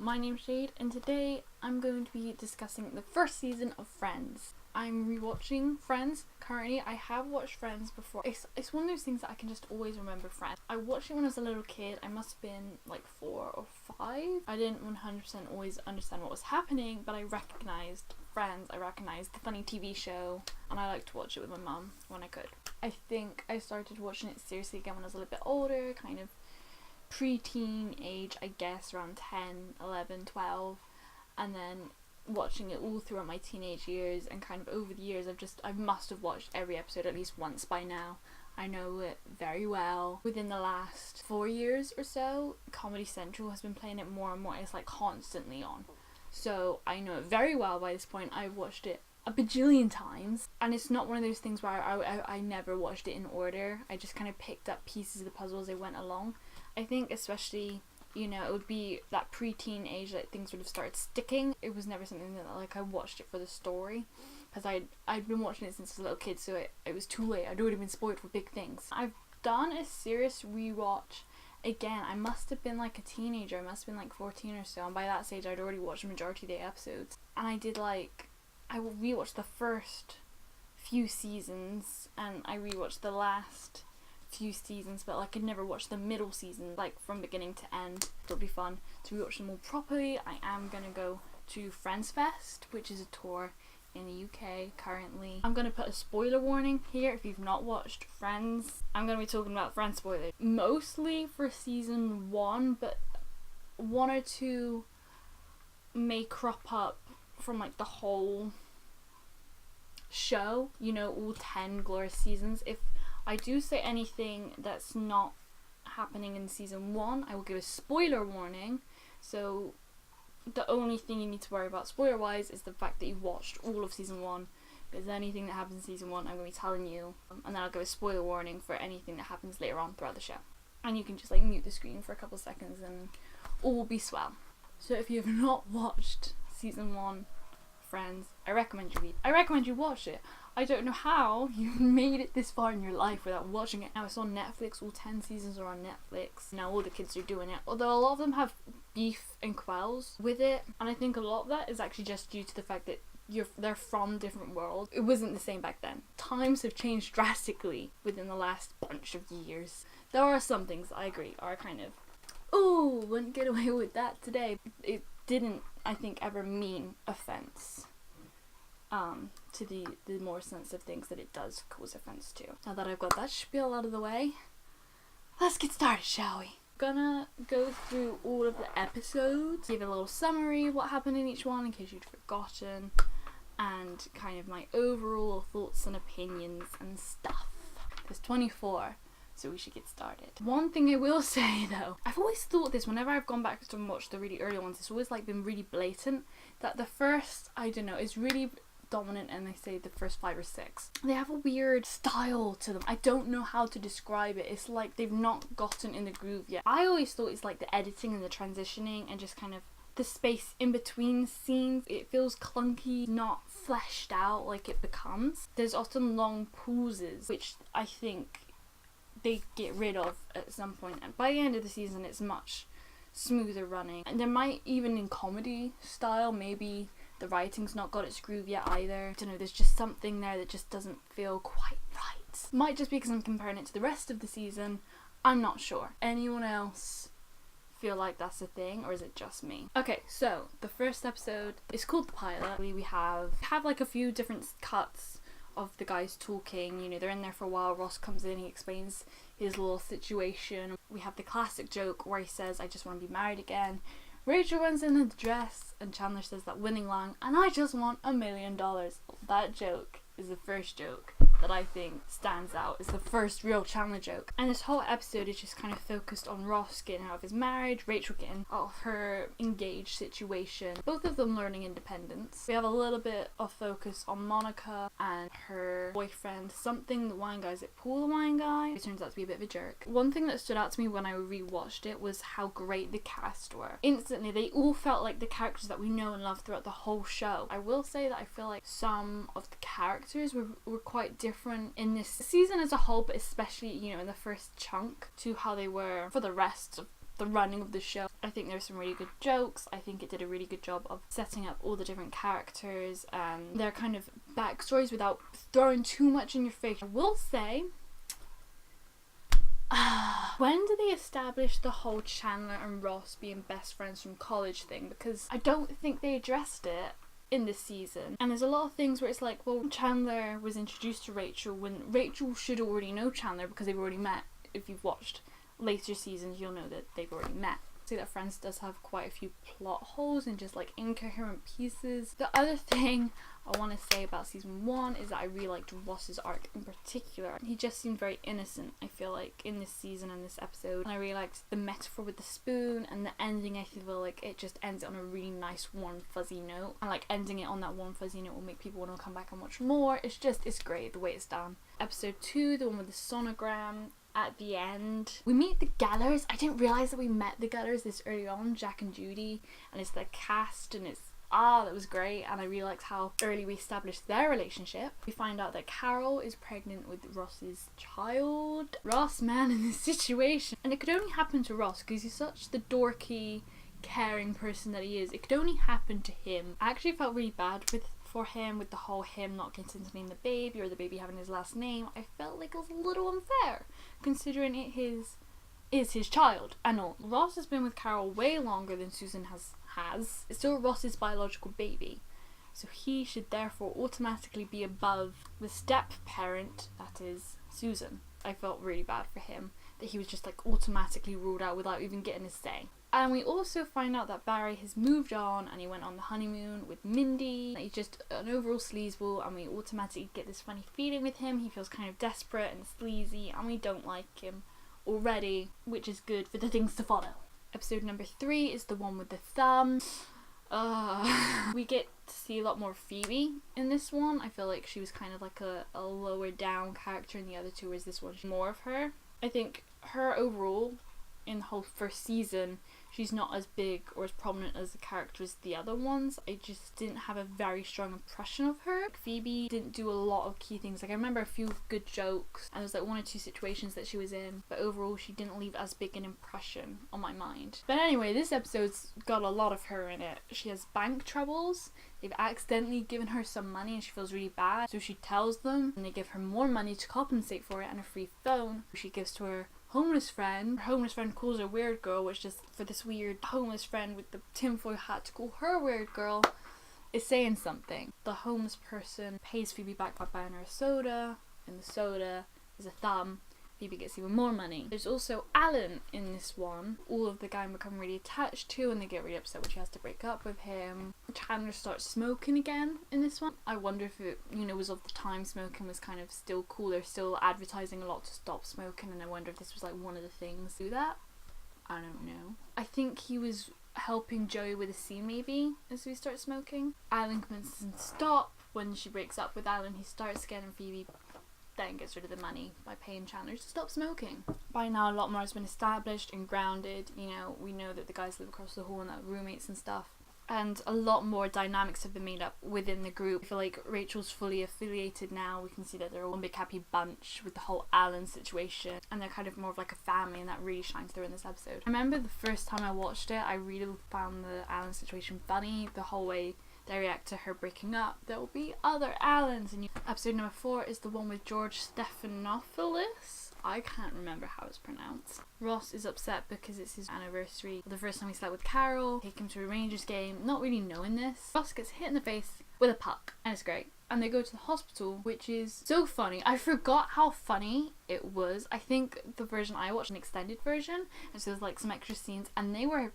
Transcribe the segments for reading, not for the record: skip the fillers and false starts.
my name's Jade and today I'm going to be discussing the first season of Friends. I'm rewatching Friends currently. I have watched Friends before. It's one of those things that I can just always remember Friends. I watched it when I was a little kid. I must have been like 4 or 5. I didn't 100% always understand what was happening, but I recognized Friends. I recognized the funny TV show and I liked to watch it with my mum when I could. I think I started watching it seriously again when I was a little bit older, kind of pre-teen age, I guess, around 10, 11, 12, and then watching it all throughout my teenage years, and kind of over the years I must have watched every episode at least once by now. I know it very well. Within the last 4 years or so, Comedy Central has been playing it more and more. It's like constantly on, so I know it very well by this point. I've watched it a bajillion times, and it's not one of those things where I never watched it in order. I just kind of picked up pieces of the puzzle as I went along. I think especially, you know, it would be that pre-teen age that things would have started sticking. It was never something that like I watched it for the story, because I'd been watching it since I was a little kid, so it was too late. I'd already been spoiled for big things. I've done a serious rewatch again. I must have been like a teenager. I must have been like 14 or so, and by that stage I'd already watched the majority of the episodes. And I rewatched the first few seasons and I rewatched the last few seasons, but like I'd never watched the middle season like from beginning to end. It'll be fun to rewatch them all properly. I am gonna go to F.R.I.E.N.D.S, which is a tour in the UK currently. I'm gonna put a spoiler warning here if you've not watched Friends. I'm gonna be talking about Friends spoilers mostly for season 1, but 1 or 2 may crop up from like the whole show, you know, all 10 glorious seasons. If I do say anything that's not happening in season 1, I will give a spoiler warning. So the only thing you need to worry about spoiler wise is the fact that you've watched all of season 1, because anything that happens in season 1 I'm going to be telling you, and then I'll give a spoiler warning for anything that happens later on throughout the show. And you can just like mute the screen for a couple of seconds and all will be swell. So if you have not watched season 1 Friends, I recommend you watch it. I don't know how you made it this far in your life without watching it. Now it's on Netflix. All 10 seasons are on Netflix. Now all the kids are doing it, although a lot of them have beef and quells with it, and I think a lot of that is actually just due to the fact that they're from different worlds. It wasn't the same back then. Times have changed drastically within the last bunch of years. There are some things I agree are kind of, oh, wouldn't get away with that today. It didn't, I think, ever mean offense to the more sensitive things that it does cause offense to. Now that I've got that spiel out of the way, let's get started, shall we? Gonna go through all of the episodes, give a little summary of what happened in each one in case you'd forgotten, and kind of my overall thoughts and opinions and stuff. There's 24. So we should get started. One thing I will say though, I've always thought this whenever I've gone back to watch the really early ones, it's always like been really blatant that the first, I don't know, is really dominant, and they say the first 5 or 6. They have a weird style to them. I don't know how to describe it. It's like they've not gotten in the groove yet. I always thought it's like the editing and the transitioning and just kind of the space in between scenes. It feels clunky, not fleshed out like it becomes. There's often long pauses, which I think they get rid of at some point, and by the end of the season it's much smoother running. And there might, even in comedy style, maybe the writing's not got its groove yet either. I don't know, there's just something there that just doesn't feel quite right. Might just be because I'm comparing it to the rest of the season. I'm not sure. Anyone else feel like that's a thing, or is it just me? Okay, so the first episode is called The Pilot. We have like a few different cuts of the guys talking. You know, they're in there for a while. Ross comes in, he explains his little situation. We have the classic joke where he says, I just want to be married again. Rachel runs in the dress and Chandler says that winning line, and I just want $1 million. That joke is the first joke that I think stands out. It's the first real Chandler joke. And this whole episode is just kind of focused on Ross getting out of his marriage, Rachel getting out of her engaged situation, both of them learning independence. We have a little bit of focus on Monica and her boyfriend, something the wine guy. Is it Paul the wine guy? He turns out to be a bit of a jerk. One thing that stood out to me when I rewatched it was how great the cast were. Instantly, they all felt like the characters that we know and love throughout the whole show. I will say that I feel like some of the characters were quite different in this season as a whole, but especially, you know, in the first chunk to how they were for the rest of the running of the show. I think there's some really good jokes. I think it did a really good job of setting up all the different characters and their kind of backstories without throwing too much in your face. I will say, when did they establish the whole Chandler and Ross being best friends from college thing? Because I don't think they addressed it in this season. And there's a lot of things where it's like, well, Chandler was introduced to Rachel when Rachel should already know Chandler because they've already met. If you've watched later seasons, you'll know that they've already met. See that Friends does have quite a few plot holes and just like incoherent pieces. The other thing I want to say about season 1 is that I really liked Ross's arc in particular. He just seemed very innocent, I feel like, in this season and this episode. And I really liked the metaphor with the spoon, and the ending, I feel like it just ends on a really nice warm fuzzy note. And like ending it on that warm fuzzy note will make people want to come back and watch more. It's great the way it's done. Episode 2, the one with the sonogram. At the end, we meet the Gellers. I didn't realise that we met the Gellers this early on, Jack and Judy, and it's the cast, and it's that was great. And I really liked how early we established their relationship. We find out that Carol is pregnant with Ross's child. Ross, man, in this situation, and it could only happen to Ross because he's such the dorky, caring person that he is. It could only happen to him. I actually felt really bad for him with the whole him not getting to name the baby or the baby having his last name. I felt like it was a little unfair considering it is his child. I know Ross has been with Carol way longer than Susan has. It's still Ross's biological baby, so he should therefore automatically be above the step parent, that is Susan. I felt really bad for him that he was just like automatically ruled out without even getting a say. And we also find out that Barry has moved on and he went on the honeymoon with Mindy. He's just an overall sleazeball, and we automatically get this funny feeling with him. He feels kind of desperate and sleazy, and we don't like him already, which is good for the things to follow. Episode number 3 is the one with the thumb. We get to see a lot more Phoebe in this one. I feel like she was kind of like a lower down character in the other two, whereas this one more of her. I think her overall in the whole first season, she's not as big or as prominent as the character as the other ones. I just didn't have a very strong impression of her. Phoebe didn't do a lot of key things. Like, I remember a few good jokes and there's like 1 or 2 situations that she was in, but overall she didn't leave as big an impression on my mind. But anyway, this episode's got a lot of her in it. She has bank troubles. They've accidentally given her some money and she feels really bad, so she tells them and they give her more money to compensate for it and a free phone. She gives to her homeless friend. Her homeless friend calls her weird girl, which just for this weird homeless friend with the tinfoil hat to call her weird girl is saying something. The homeless person pays Phoebe back by buying her a soda, and the soda is a thumb. Phoebe gets even more money. There's also Alan in this one. All of the gang become really attached to, and they get really upset when she has to break up with him. Chandler starts smoking again in this one. I wonder if it, was of the time smoking was kind of still cool. They're still advertising a lot to stop smoking, and I wonder if this was like one of the things to do that. I don't know. I think he was helping Joey with a scene maybe as we start smoking. Alan convinces him to stop. When she breaks up with Alan, he starts getting Phoebe, then gets rid of the money by paying Chandler to stop smoking. By now a lot more has been established and grounded. We know that the guys live across the hall and that roommates and stuff, and a lot more dynamics have been made up within the group. I feel like Rachel's fully affiliated now. We can see that they're all one big happy bunch with the whole Alan situation, and they're kind of more of like a family, and that really shines through in this episode. I remember the first time I watched it, I really found the Alan situation funny. The whole way they react to her breaking up. There will be other Allens. And episode number 4 is the one with George Stephanopoulos. I can't remember how it's pronounced. Ross is upset because it's his anniversary. The first time he slept with Carol, take him to a Rangers game, not really knowing this. Ross gets hit in the face with a puck, and it's great. And they go to the hospital, which is so funny. I forgot how funny it was. I think the version I watched, an extended version, and so there's like some extra scenes, and they were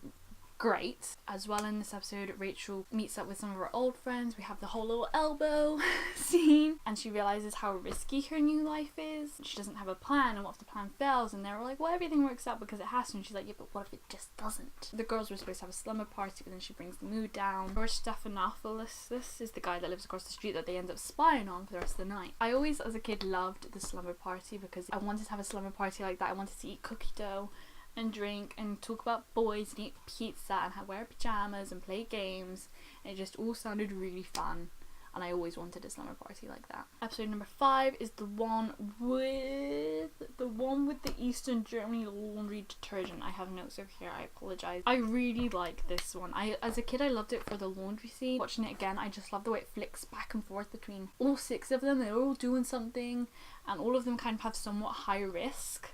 great. As well, in this episode, Rachel meets up with some of her old friends. We have the whole little elbow scene, and she realizes how risky her new life is. She doesn't have a plan, and what if the plan fails? And they're like, well, everything works out because it has to. And she's like, yeah, but what if it just doesn't? The girls were supposed to have a slumber party, but then she brings the mood down. George Stephanopoulos, this is the guy that lives across the street that they end up spying on for the rest of the night. I always, as a kid, loved the slumber party because I wanted to have a slumber party like that. I wanted to eat cookie dough and drink and talk about boys and eat pizza and wear pajamas and play games, and it just all sounded really fun. and I always wanted a slumber party like that. Episode number 5 is the one with the Eastern Germany laundry detergent. I have notes over here, I apologize. I really like this one. As a kid I loved it for the laundry scene. Watching it again, I just love the way it flicks back and forth between all 6 of them. They're all doing something, and all of them kind of have somewhat high risk,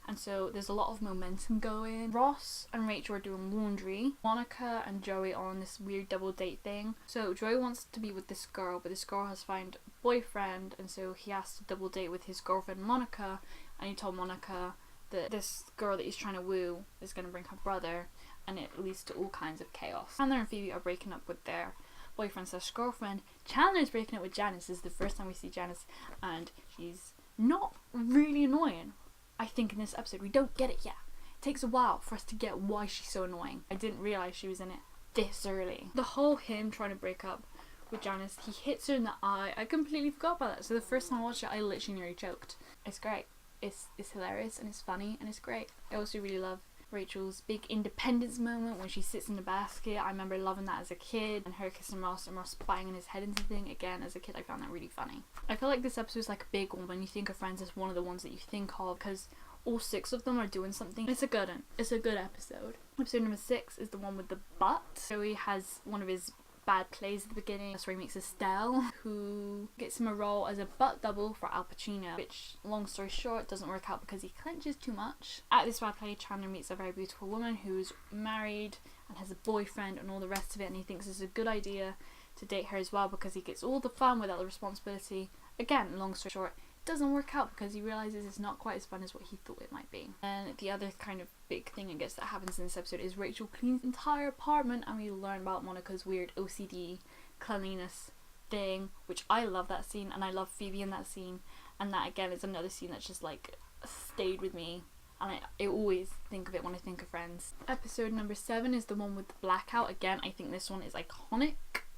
and so there's a lot of momentum going. Ross and Rachel are doing laundry. Monica and Joey are on this weird double date thing. So Joey wants to be with this girl, but this girl has found a boyfriend, and so he has to double date with his girlfriend Monica, and he told Monica that this girl that he's trying to woo is going to bring her brother, and it leads to all kinds of chaos. Chandler and Phoebe are breaking up with their boyfriend/girlfriend. Chandler's breaking up with Janice. This is the first time we see Janice, and she's not really annoying. I think in this episode we don't get it yet. It takes a while for us to get why she's so annoying. I didn't realise she was in it this early. The whole him trying to break up with Janice, he hits her in the eye. I completely forgot about that. So the first time I watched it, I literally nearly choked. It's great. It's hilarious and it's funny and it's great. I also really love Rachel's big independence moment when she sits in the basket. I remember loving that as a kid, and her kissing Ross and Ross banging his head into the thing. Again, as a kid I found that really funny. I feel like this episode is like a big one. When you think of Friends, it's one of the ones that you think of because all 6 of them are doing something. It's a good one. It's a good episode. Episode number 6 is the one with the butt. So he has one of his bad plays at the beginning. That's where he meets Estelle, who gets him a role as a butt double for Al Pacino, which, long story short, doesn't work out because he clenches too much. At this bad play, Chandler meets a very beautiful woman who's married and has a boyfriend and all the rest of it, and he thinks it's a good idea to date her as well because he gets all the fun without the responsibility. Again, long story short, doesn't work out because he realizes it's not quite as fun as what he thought it might be. And the other kind of big thing I guess that happens in this episode is Rachel cleans the entire apartment, and we learn about Monica's weird OCD cleanliness thing, which I love that scene, and I love Phoebe in that scene, and that again is another scene that's just like stayed with me, and I always think of it when I think of Friends. Episode number 7 is the one with the blackout. Again, I think this one is iconic.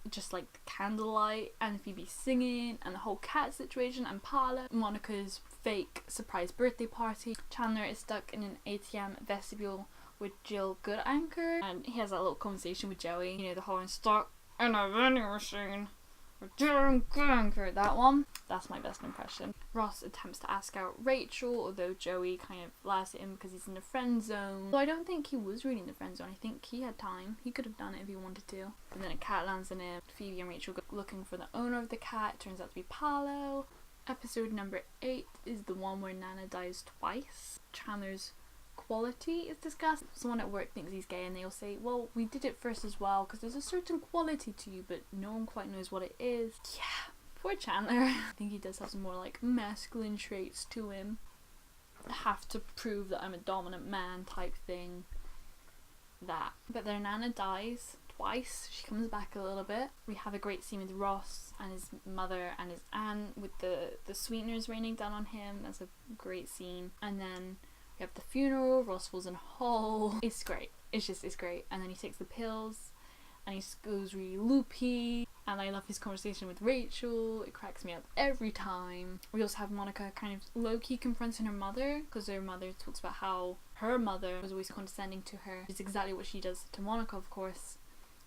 Just like the candlelight and Phoebe singing and the whole cat situation and Paula, Monica's fake surprise birthday party. Chandler is stuck in an ATM vestibule with Jill Goodacre, and he has that little conversation with Joey. You know, the whole stuck in a vending machine with Jill Goodacre. That one. That's my best impression. Ross attempts to ask out Rachel, although Joey kind of laughs at him because he's in the friend zone. So I don't think he was really in the friend zone. I think he had time. He could have done it if he wanted to. And then a cat lands on him. Phoebe and Rachel go looking for the owner of the cat. It turns out to be Paolo. Episode number 8 is the one where Nana dies twice. Chandler's quality is discussed. Someone at work thinks he's gay and they'll say, well, we did it first as well because there's a certain quality to you, but no one quite knows what it is. Yeah. Poor Chandler. I think he does have some more like masculine traits to him. Have to prove that I'm a dominant man type thing. That. But their Nana dies twice. She comes back a little bit. We have a great scene with Ross and his mother and his aunt with the sweeteners raining down on him. That's a great scene. And then we have the funeral. Ross falls in a hole. It's great. It's great. And then he takes the pills and he goes really loopy. And I love his conversation with Rachel. It cracks me up every time. We also have Monica kind of low-key confronting her mother, because her mother talks about how her mother was always condescending to her. It's exactly what she does to Monica, of course.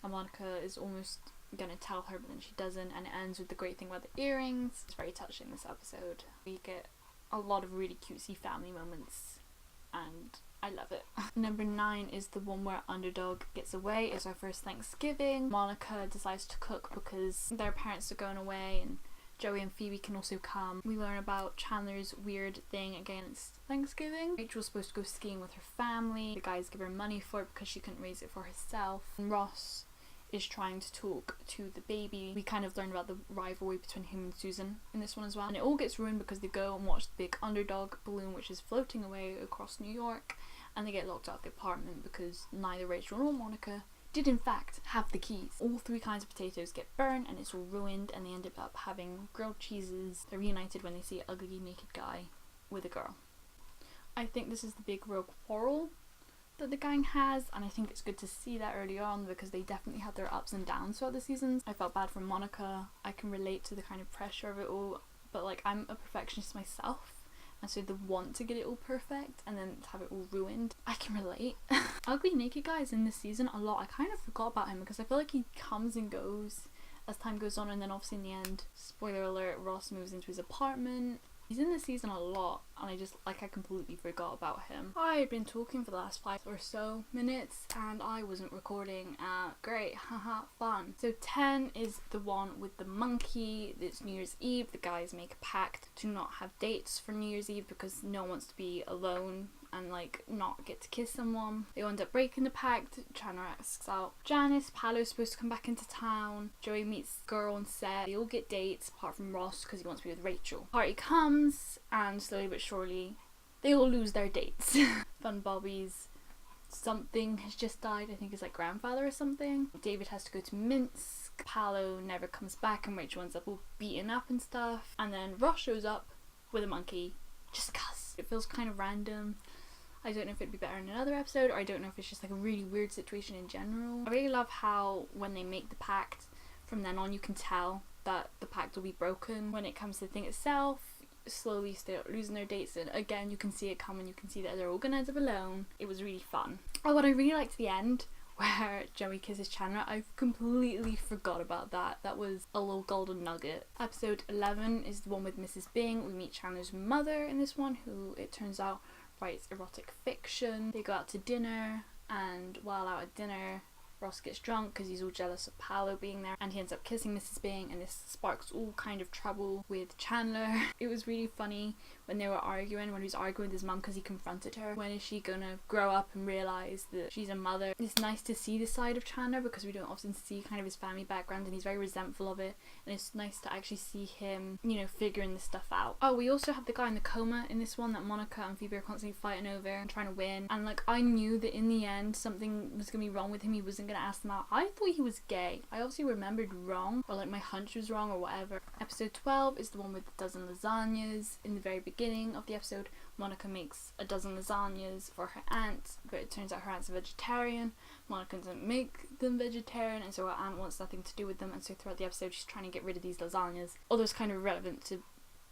And Monica is almost gonna tell her, but then she doesn't. And it ends with the great thing about the earrings. It's very touching, this episode. We get a lot of really cutesy family moments, and I love it. Number 9 is the one where Underdog gets away. It's our first Thanksgiving. Monica decides to cook because their parents are going away, and Joey and Phoebe can also come. We learn about Chandler's weird thing against Thanksgiving. Rachel's supposed to go skiing with her family. The guys give her money for it because she couldn't raise it for herself. And Ross is trying to talk to the baby. We kind of learn about the rivalry between him and Susan in this one as well. And it all gets ruined because they go and watch the big Underdog balloon which is floating away across New York, and they get locked out of the apartment because neither Rachel nor Monica did in fact have the keys. All 3 kinds of potatoes get burned and it's all ruined, and they end up having grilled cheeses. They're reunited when they see an ugly naked guy with a girl. I think this is the big real quarrel that the gang has, and I think it's good to see that early on because they definitely had their ups and downs throughout the seasons. I felt bad for Monica. I can relate to the kind of pressure of it all, but like I'm a perfectionist myself, and so the want to get it all perfect and then to have it all ruined, I can relate. Ugly naked guy is in this season a lot. I kind of forgot about him because I feel like he comes and goes as time goes on, and then obviously in the end, spoiler alert, Ross moves into his apartment. He's in the season a lot, and I completely forgot about him. I had been talking for the last 5 or so minutes, and I wasn't recording. Great, haha, fun. So 10 is the one with the monkey. It's New Year's Eve. The guys make a pact to not have dates for New Year's Eve because no one wants to be alone and like not get to kiss someone. They end up breaking the pact. Chandler asks out Janice. Paolo's supposed to come back into town. Joey meets the girl on set. They all get dates apart from Ross because he wants to be with Rachel. Party comes, and slowly but surely they all lose their dates. Fun Bobby's something has just died. I think his like grandfather or something. David has to go to Minsk. Paolo never comes back, and Rachel ends up all beaten up and stuff. And then Ross shows up with a monkey just cause. It feels kind of random. I don't know if it'd be better in another episode, or I don't know if it's just like a really weird situation in general. I really love how when they make the pact, from then on you can tell that the pact will be broken. When it comes to the thing itself, slowly start losing their dates, and again you can see it coming. You can see that they're all gonna end up alone. It was really fun. Oh, what I really liked the end where Joey kisses Chandler. I completely forgot about that. That was a little golden nugget. Episode 11 is the one with Mrs. Bing. We meet Chandler's mother in this one, who it turns out writes erotic fiction. They go out to dinner, and while out at dinner, Ross gets drunk because he's all jealous of Paolo being there, and he ends up kissing Mrs. Bing, and this sparks all kind of trouble with Chandler. It was really funny when they were arguing, when he was arguing with his mum because he confronted her. When is she gonna grow up and realise that she's a mother? It's nice to see the side of Chandler because we don't often see kind of his family background, and he's very resentful of it, and it's nice to actually see him, you know, figuring this stuff out. Oh, we also have the guy in the coma in this one that Monica and Phoebe are constantly fighting over and trying to win, and like I knew that in the end something was gonna be wrong with him. He wasn't gonna ask them out. I thought he was gay. I obviously remembered wrong, or like my hunch was wrong or whatever. Episode 12 is the one with the dozen lasagnas. In the very beginning of the episode, Monica makes a dozen lasagnas for her aunt, but it turns out her aunt's a vegetarian. Monica doesn't make them vegetarian, and so her aunt wants nothing to do with them, and so throughout the episode she's trying to get rid of these lasagnas, although it's kind of irrelevant to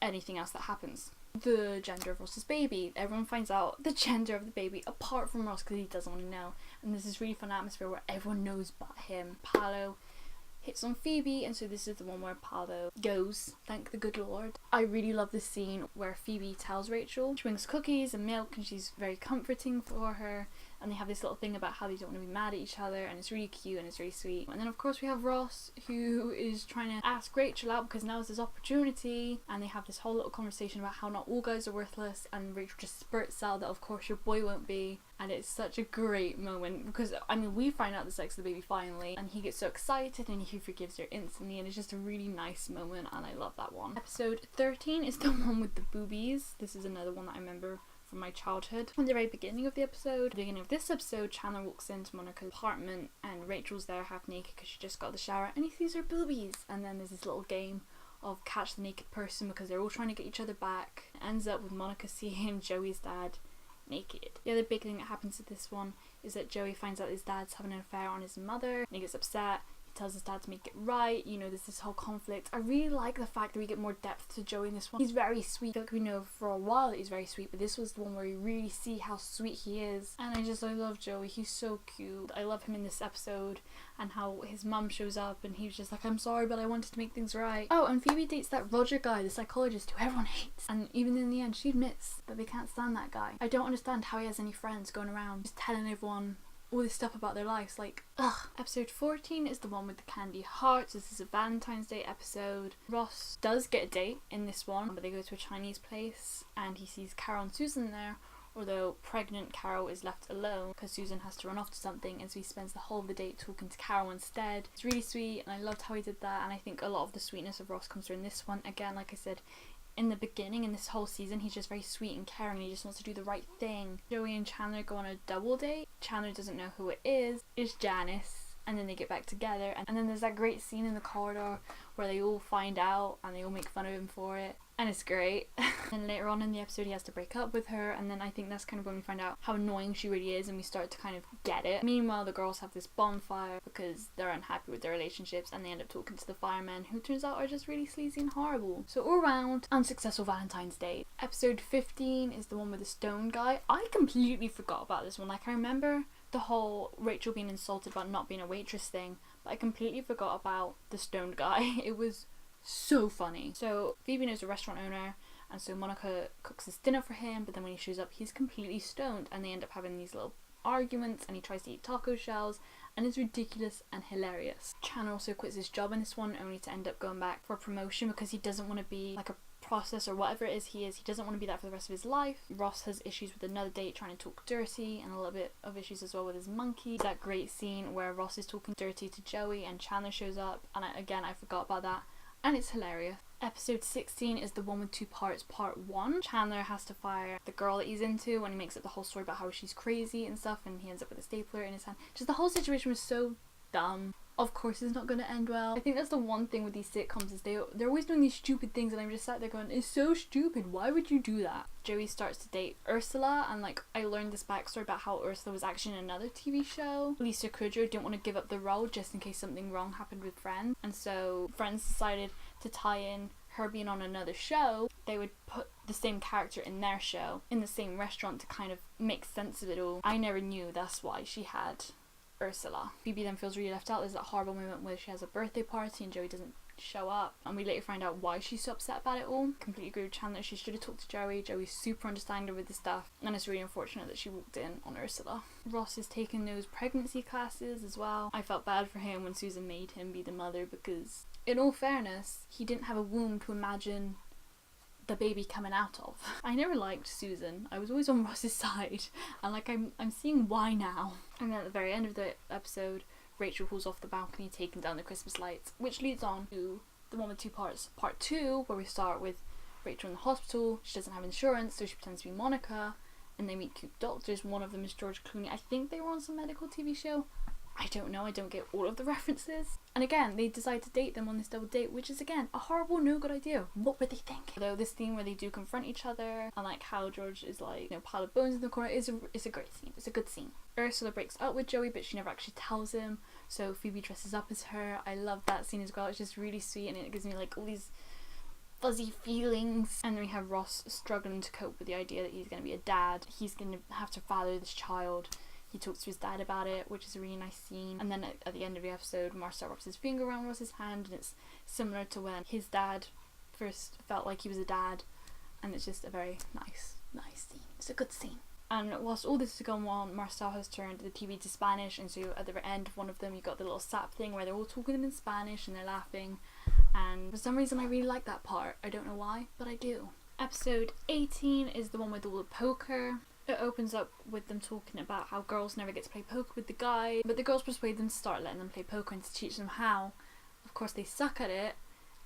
anything else that happens. The gender of Ross's baby. Everyone finds out the gender of the baby apart from Ross because he doesn't want to know, and there's this really fun atmosphere where everyone knows but him. Paolo hits on Phoebe, and so this is the one where Paolo goes, thank the good Lord. I really love this scene where Phoebe tells Rachel she brings cookies and milk, and she's very comforting for her, and they have this little thing about how they don't want to be mad at each other, and it's really cute and it's really sweet. And then of course we have Ross, who is trying to ask Rachel out because now is his opportunity, and they have this whole little conversation about how not all guys are worthless, and Rachel just spurts out that of course your boy won't be, and it's such a great moment because I mean we find out the sex of the baby finally, and he gets so excited and he forgives her instantly, and it's just a really nice moment, and I love that one. Episode 13 is the one with the boobies. This is another one that I remember from my childhood. In the very beginning of the episode, the beginning of this episode, Chandler walks into Monica's apartment and Rachel's there half naked because she just got out of the shower, and he sees her boobies, and then there's this little game of catch the naked person because they're all trying to get each other back. It ends up with Monica seeing Joey's dad naked. The other big thing that happens with this one is that Joey finds out his dad's having an affair on his mother, and he gets upset. Tells his dad to make it right. You know, there's this whole conflict. I really like the fact that we get more depth to Joey in this one. He's very sweet. I feel like we know for a while that he's very sweet, but this was the one where you really see how sweet he is. And I love Joey. He's so cute. I love him in this episode, and how his mum shows up and he was just like, I'm sorry, but I wanted to make things right. Oh, and Phoebe dates that Roger guy, the psychologist who everyone hates. And even in the end, she admits that they can't stand that guy. I don't understand how he has any friends going around just telling everyone all this stuff about their lives, like, ugh. Episode 14 is the one with the candy hearts. This is a Valentine's Day episode. Ross does get a date in this one, but they go to a Chinese place and he sees Carol and Susan there, although pregnant Carol is left alone because Susan has to run off to something, and so he spends the whole of the date talking to Carol instead. It's really sweet, and I loved how he did that, and I think a lot of the sweetness of Ross comes through in this one. Again, like I said, in the beginning, in this whole season, he's just very sweet and caring, and he just wants to do the right thing. Joey and Chandler go on a double date. Chandler doesn't know who it is. It's Janice. And then they get back together. And then there's that great scene in the corridor where they all find out and they all make fun of him for it. And it's great. And later on in the episode he has to break up with her, and then I think that's kind of when we find out how annoying she really is, and we start to kind of get it. Meanwhile, the girls have this bonfire because they're unhappy with their relationships, and they end up talking to the firemen, who turns out are just really sleazy and horrible. So all around, unsuccessful Valentine's Day. Episode 15 is the one with the stone guy. I completely forgot about this one. Like, I remember the whole Rachel being insulted about not being a waitress thing, but I completely forgot about the stoned guy. It was so funny. So Phoebe knows a restaurant owner, and so Monica cooks his dinner for him, but then when he shows up he's completely stoned, and they end up having these little arguments, and he tries to eat taco shells, and it's ridiculous and hilarious. Chandler also quits his job in this one, only to end up going back for a promotion because he doesn't want to be like a process or whatever it is he is. He doesn't want to be that for the rest of his life. Ross has issues with another date trying to talk dirty, and a little bit of issues as well with his monkey. That great scene where Ross is talking dirty to Joey and Chandler shows up, and I forgot about that, and it's hilarious. Episode 16 is the one with 2 parts. Part 1, Chandler has to fire the girl that he's into, and he makes up the whole story about how she's crazy and stuff, and he ends up with a stapler in his hand. Just the whole situation was so dumb. Of course it's not going to end well. I think that's the one thing with these sitcoms, is they're always doing these stupid things, and I'm just sat there going, it's so stupid, why would you do that? Joey starts to date Ursula, and like I learned this backstory about how Ursula was actually in another TV show. Lisa Kudrow didn't want to give up the role just in case something wrong happened with Friends, and so Friends decided to tie in her being on another show. They would put the same character in their show in the same restaurant to kind of make sense of it all. I never knew that's why she had Ursula. Phoebe then feels really left out. There's that horrible moment where she has a birthday party and Joey doesn't show up, and we later find out why she's so upset about it all. Completely agree with Chandler, she should have talked to Joey. Joey's super understanding with this stuff, and it's really unfortunate that she walked in on Ursula. Ross is taking those pregnancy classes as well. I felt bad for him when Susan made him be the mother, because in all fairness, he didn't have a womb to imagine the baby coming out of. I never liked Susan. I was always on Ross's side, and like I'm seeing why now. And then at the very end of the episode, Rachel falls off the balcony taking down the Christmas lights, which leads on to the one with 2 parts. Part 2, where we start with Rachel in the hospital. She doesn't have insurance, so she pretends to be Monica, and they meet cute doctors. One of them is George Clooney. I think they were on some medical TV show. I don't know, I don't get all of the references. And again, they decide to date them on this double date, which is again a horrible, no good idea. What were they thinking? Though this scene where they do confront each other, and like how George is like, you know, pile of bones in the corner, is a great scene. It's a good scene. Ursula breaks up with Joey, but she never actually tells him, so Phoebe dresses up as her. I love that scene as well. It's just really sweet, and it gives me like all these fuzzy feelings. And then we have Ross struggling to cope with the idea that he's going to be a dad. He's going to have to father this child. He talks to his dad about it, which is a really nice scene. And then at the end of the episode, Marcel wraps his finger around Ross's hand, and it's similar to when his dad first felt like he was a dad, and it's just a very nice scene. It's a good scene. And whilst all this is going on, Marcel has turned the TV to Spanish, and so at the end of one of them you got the little sap thing where they're all talking in Spanish and they're laughing, and for some reason I really like that part. I don't know why, but I do. Episode 18 is the one with all the poker. It opens up with them talking about how girls never get to play poker with the guy, but the girls persuade them to start letting them play poker and to teach them how. Of course they suck at it,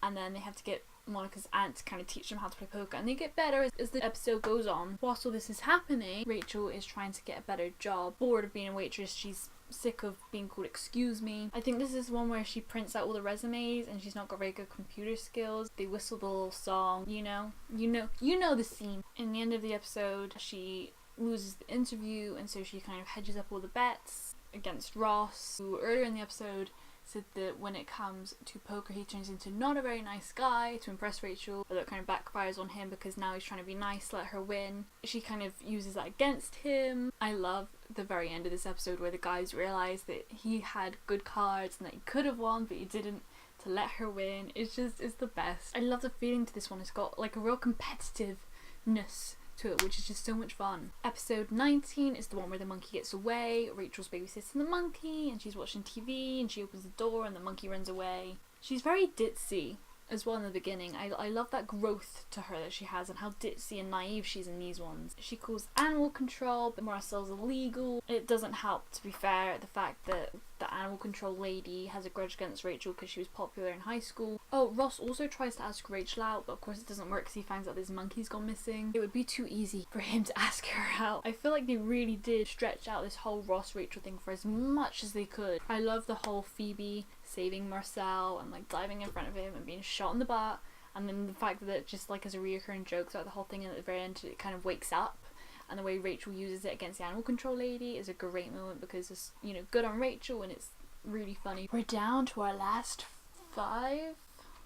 and then they have to get Monica's aunt to kind of teach them how to play poker, and they get better as the episode goes on. Whilst all this is happening, Rachel is trying to get a better job. Bored of being a waitress, she's sick of being called excuse me. I think this is one where she prints out all the resumes and she's not got very good computer skills. They whistle the little song, you know the scene. In the end of the episode, she loses the interview, and so she kind of hedges up all the bets against Ross, who earlier in the episode said that when it comes to poker he turns into not a very nice guy to impress Rachel, but that kind of backfires on him because now he's trying to be nice, let her win. She kind of uses that against him. I love the very end of this episode where the guys realise that he had good cards and that he could have won but he didn't, to let her win. It's the best. I love the feeling to this one. It's got like a real competitiveness to it, which is just so much fun. Episode 19 is the one where the monkey gets away. Rachel's babysitting the monkey and she's watching TV and she opens the door and the monkey runs away. She's very ditzy as well in the beginning. I love that growth to her that she has and how ditzy and naive she's in these ones. She calls animal control, but Marcel's illegal. It doesn't help, to be fair, the fact that the animal control lady has a grudge against Rachel because she was popular in high school. Oh, Ross also tries to ask Rachel out, but of course it doesn't work because he finds out this monkey's gone missing. It would be too easy for him to ask her out. I feel like they really did stretch out this whole Ross-Rachel thing for as much as they could. I love the whole Phoebe saving Marcel and like diving in front of him and being shot in the butt, and then the fact that it just like as a reoccurring joke throughout the whole thing, and at the very end it kind of wakes up, and the way Rachel uses it against the animal control lady is a great moment because it's, you know, good on Rachel and it's really funny. We're down to our last 5.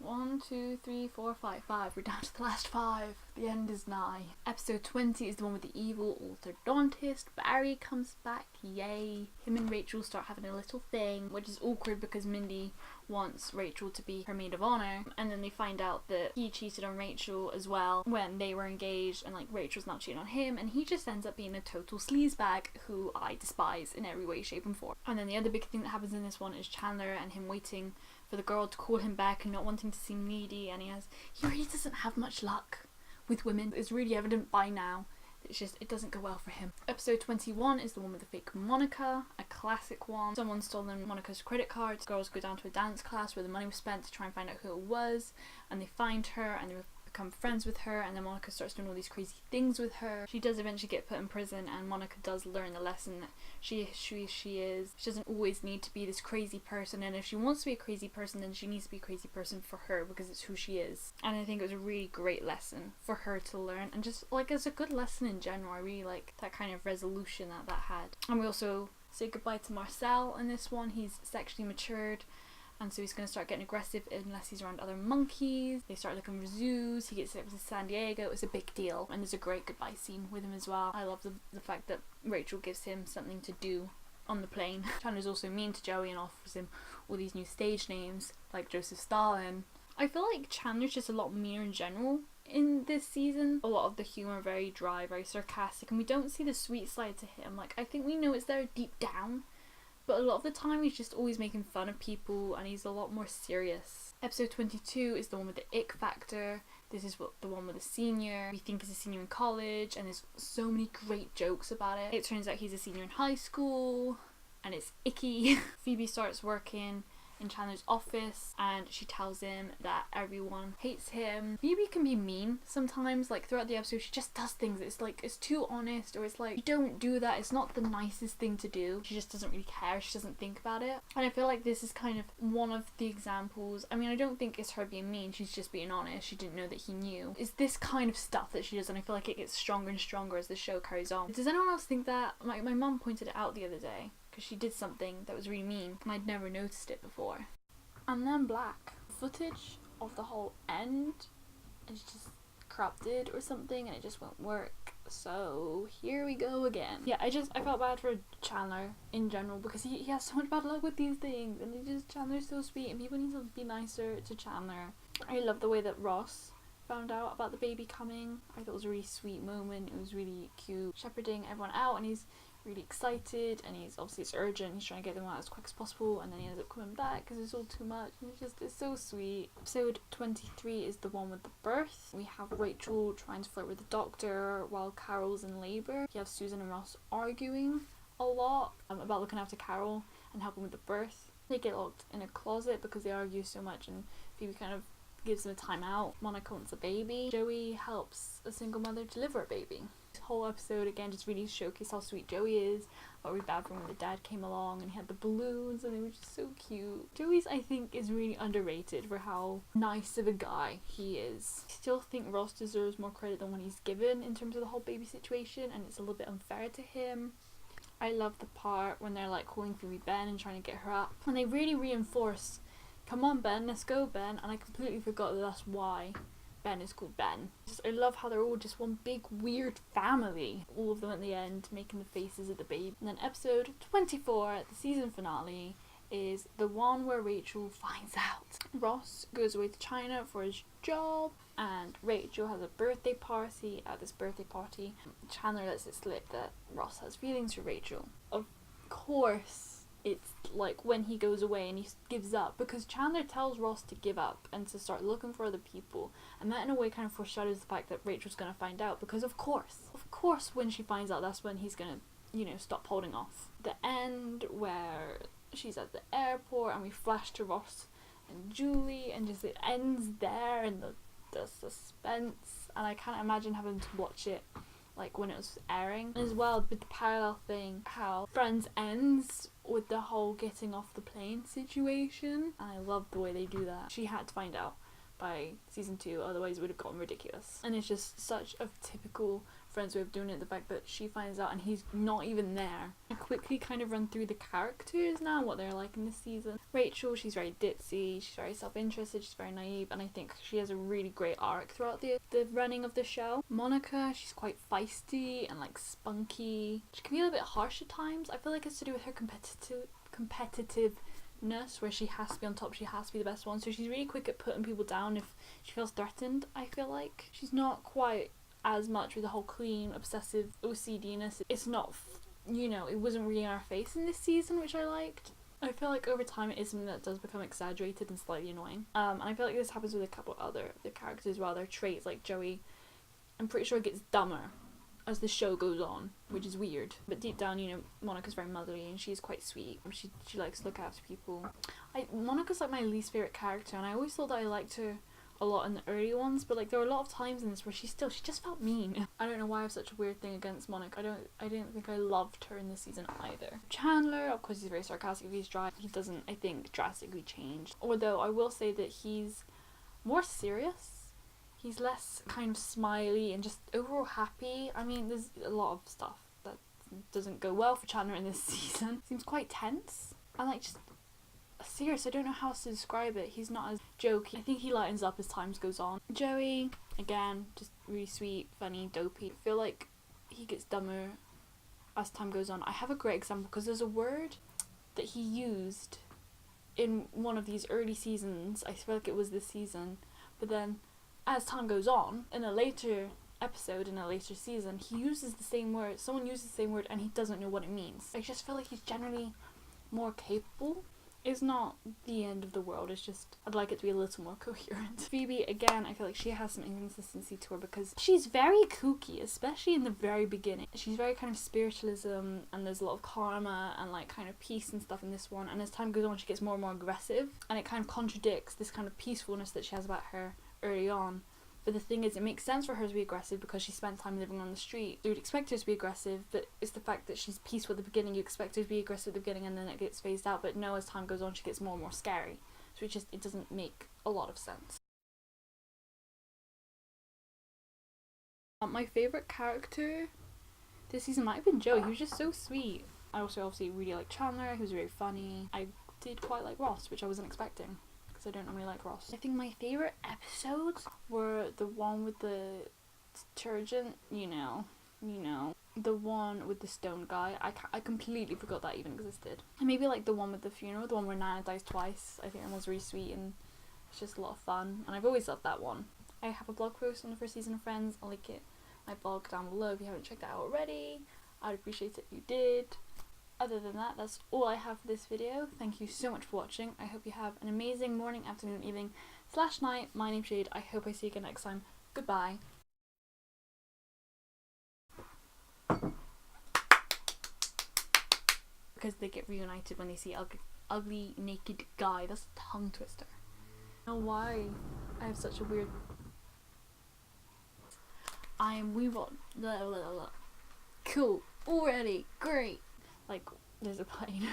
1, 2, 3, 4, 5. We're down to the last 5. The end is nigh. Episode 20 is the one with the evil orthodontist. Barry comes back. Yay. Him and Rachel start having a little thing, which is awkward because Mindy wants Rachel to be her maid of honor, and then they find out that he cheated on Rachel as well when they were engaged, and like Rachel's not cheating on him, and he just ends up being a total sleazebag who I despise in every way, shape and form. And then the other big thing that happens in this one is Chandler and him waiting for the girl to call him back and not wanting to seem needy, and he really doesn't have much luck with women. It's really evident by now. It's just, it doesn't go well for him. Episode 21 is the one with the fake Monica, a classic one. Someone stolen Monica's credit card. Girls go down to a dance class where the money was spent to try and find out who it was, and they find her and they become friends with her, and then Monica starts doing all these crazy things with her. She does eventually get put in prison, and Monica does learn the lesson that she is. She doesn't always need to be this crazy person, and if she wants to be a crazy person, then she needs to be a crazy person for her because it's who she is. And I think it was a really great lesson for her to learn, and just like it's a good lesson in general. I really like that kind of resolution that had. And we also say goodbye to Marcel in this one. He's sexually matured, and so he's going to start getting aggressive unless he's around other monkeys. They start looking for zoos. He gets sent to San Diego. It's a big deal. And there's a great goodbye scene with him as well. I love the fact that Rachel gives him something to do on the plane. Chandler's also mean to Joey and offers him all these new stage names like Joseph Stalin. I feel like Chandler's just a lot meaner in general in this season. A lot of the humour very dry, very sarcastic, and we don't see the sweet side to him. Like, I think we know it's there deep down, but a lot of the time he's just always making fun of people, and he's a lot more serious. Episode 22 is the one with the ick factor. This is the one with the senior. We think he's a senior in college, and there's so many great jokes about it. It turns out he's a senior in high school, and it's icky. Phoebe starts working in Chandler's office, and she tells him that everyone hates him. Phoebe can be mean sometimes, like throughout the episode she just does things, it's like it's too honest, or it's like, you don't do that, it's not the nicest thing to do. She just doesn't really care, she doesn't think about it. And I feel like this is kind of one of the examples. I mean, I don't think it's her being mean, she's just being honest. She didn't know that he knew. It's this kind of stuff that she does, and I feel like it gets stronger and stronger as the show carries on. Does anyone else think that? My mum pointed it out the other day because she did something that was really mean and I'd never noticed it before. And then black footage of the whole end is just corrupted or something, and it just won't work. So here we go again. Yeah, I felt bad for Chandler in general because he has so much bad luck with these things, and Chandler's so sweet, and people need to be nicer to Chandler. I love the way that Ross found out about the baby coming. I thought it was a really sweet moment. It was really cute, shepherding everyone out, and he's really excited, and he's obviously, it's urgent, he's trying to get them out as quick as possible, and then he ends up coming back because it's all too much, and it's so sweet. Episode 23 is the one with the birth. We have Rachel trying to flirt with the doctor while Carol's in labour. You have Susan and Ross arguing a lot about looking after Carol and helping with the birth. They get locked in a closet because they argue so much, and Phoebe kind of gives them a time out. Monica wants a baby. Joey helps a single mother deliver a baby. This whole episode again just really showcased how sweet Joey is. What was bad for him when the dad came along and he had the balloons, and they were just so cute. Joey's, I think, is really underrated for how nice of a guy he is. I still think Ross deserves more credit than what he's given in terms of the whole baby situation, and it's a little bit unfair to him. I love the part when they're like calling Phoebe Ben and trying to get her up, and they really reinforce, come on Ben, let's go Ben, and I completely forgot that that's why Ben is called Ben. I love how they're all just one big weird family. All of them at the end making the faces at the baby. And then episode 24, the season finale, is the one where Rachel finds out. Ross goes away to China for his job, and Rachel has a birthday party. At this birthday party, Chandler lets it slip that Ross has feelings for Rachel. Of course, it's like when he goes away and he gives up, because Chandler tells Ross to give up and to start looking for other people, and that in a way kind of foreshadows the fact that Rachel's going to find out, because of course when she finds out, that's when he's going to stop holding off. The end where she's at the airport and we flash to Ross and Julie, and just it ends there, and the suspense, and I can't imagine having to watch it like when it was airing. As well, with the parallel thing, how Friends ends with the whole getting off the plane situation, and I love the way they do that. She had to find out by season 2, otherwise it would have gotten ridiculous. And it's just such a typical friend's way of doing it, the fact that she finds out and he's not even there. I quickly kind of run through the characters now, what they're like in this season. Rachel, she's very ditzy, she's very self-interested, she's very naive, and I think she has a really great arc throughout the running of the show. Monica, she's quite feisty and like spunky. She can be a little bit harsh at times. I feel like it's to do with her competitiveness, where she has to be on top, she has to be the best one, so she's really quick at putting people down if she feels threatened. I feel like she's not quite as much with the whole clean obsessive OCD-ness. It's not, you know, it wasn't really in our face in this season, which I liked. I feel like over time it is something that does become exaggerated and slightly annoying, and I feel like this happens with a couple other of the characters as well. Their traits, like Joey, I'm pretty sure it gets dumber as the show goes on, which is weird. But deep down, you know, Monica's very motherly and she's quite sweet. She likes to look after people. Monica's like my least favourite character, and I always thought that I liked her a lot in the early ones, but like there were a lot of times in this where she just felt mean. I don't know why I have such a weird thing against Monica. I didn't think I loved her in this season either. Chandler, of course, he's very sarcastic, he's dry. He doesn't, I think, drastically change. Although I will say that he's more serious. He's less kind of smiley and just overall happy. I mean, there's a lot of stuff that doesn't go well for Chandler in this season. Seems quite tense and like just serious. I don't know how else to describe it. He's not as jokey. I think he lightens up as time goes on. Joey, again, just really sweet, funny, dopey. I feel like he gets dumber as time goes on. I have a great example because there's a word that he used in one of these early seasons. I feel like it was this season, but then as time goes on, in a later episode, in a later season, he uses the same word. Someone uses the same word and he doesn't know what it means. I just feel like he's generally more capable. It's not the end of the world, it's just I'd like it to be a little more coherent. Phoebe, again, I feel like she has some inconsistency to her because she's very kooky, especially in the very beginning. She's very kind of spiritualism, and there's a lot of karma and like kind of peace and stuff in this one, and as time goes on she gets more and more aggressive, and it kind of contradicts this kind of peacefulness that she has about her early on. But the thing is, it makes sense for her to be aggressive because she spent time living on the street. You would expect her to be aggressive, but it's the fact that she's peaceful at the beginning. You expect her to be aggressive at the beginning and then it gets phased out. But no, as time goes on, she gets more and more scary. So it doesn't make a lot of sense. My favourite character this season might have been Joe. He was just so sweet. I also obviously really like Chandler. He was very funny. I did quite like Ross, which I wasn't expecting. I don't normally like Ross. I think my favourite episodes were the one with the detergent, you know, the one with the stone guy. I completely forgot that even existed. And maybe like the one with the funeral, the one where Nana dies twice. I think that one's really sweet and it's just a lot of fun, and I've always loved that one. I have a blog post on the first season of Friends. I'll link it, my blog, down below if you haven't checked that out already. I'd appreciate it if you did. Other than that, that's all I have for this video. Thank you so much for watching. I hope you have an amazing morning, afternoon, evening / night. My name's Jade. I hope I see you again next time. Goodbye. Because they get reunited when they see ugly naked guy. That's a tongue twister. I don't know why I have such a weird... Cool. Already. Great. Like, there's a plane.